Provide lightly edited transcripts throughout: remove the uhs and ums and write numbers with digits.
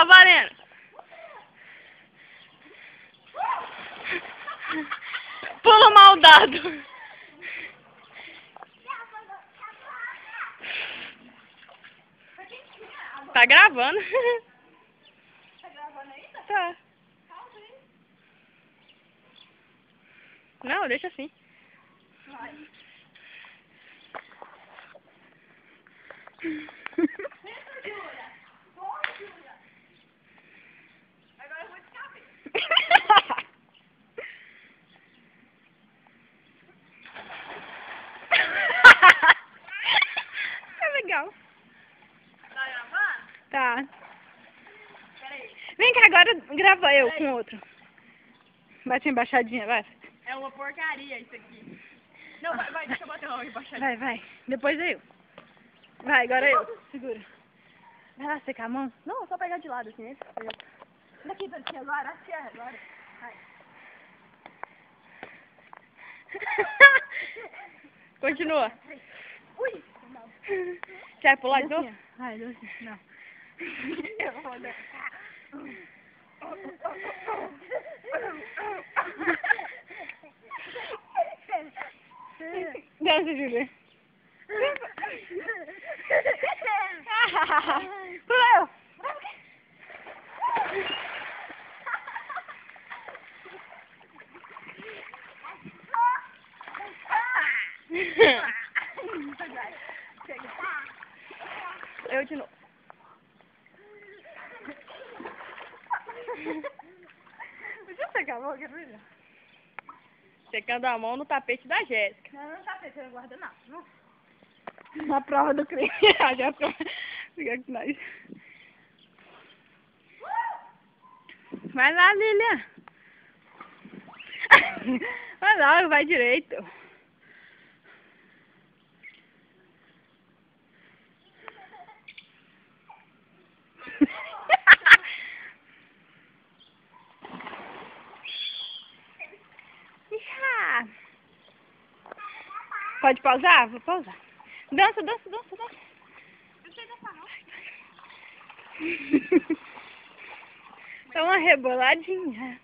tá valendo. Pula mal dado. Tá gravando. Tá gravando ainda? Tá. Não, deixa assim. Vai. Agora eu vou de cabeça. É legal. Tá gravando? Tá. Peraí. Vem cá, agora grava eu com outro. Bate embaixadinha, vai. É uma porcaria isso aqui. Não, vai, deixa eu bater uma embaixadinha. Vai, vai. Depois eu. Vai, agora eu. Segura. Vai lá secar a mão. Não, só pegar de lado assim, né? Daqui, daqui, agora, aqui, agora. Vai. Continua. Ui! Não. Quer pular de novo? Docinha. Vai, docinha. Não. Eu vou dançar. Dança, Júlia. Pula eu. Eu de novo. Deixa eu pegar a mão, querida. Secando a mão no tapete da Jéssica. Não, não tá fechando guardanapo. Na prova do crime. A Jéssica fica com nós. Vai lá, Lilian. Vai lá, vai direito. Pode pausar? Vou pausar. Dança, dança, dança, dança. Eu sei dançar, não. Dá uma reboladinha.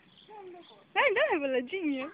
Vai, dá uma reboladinha.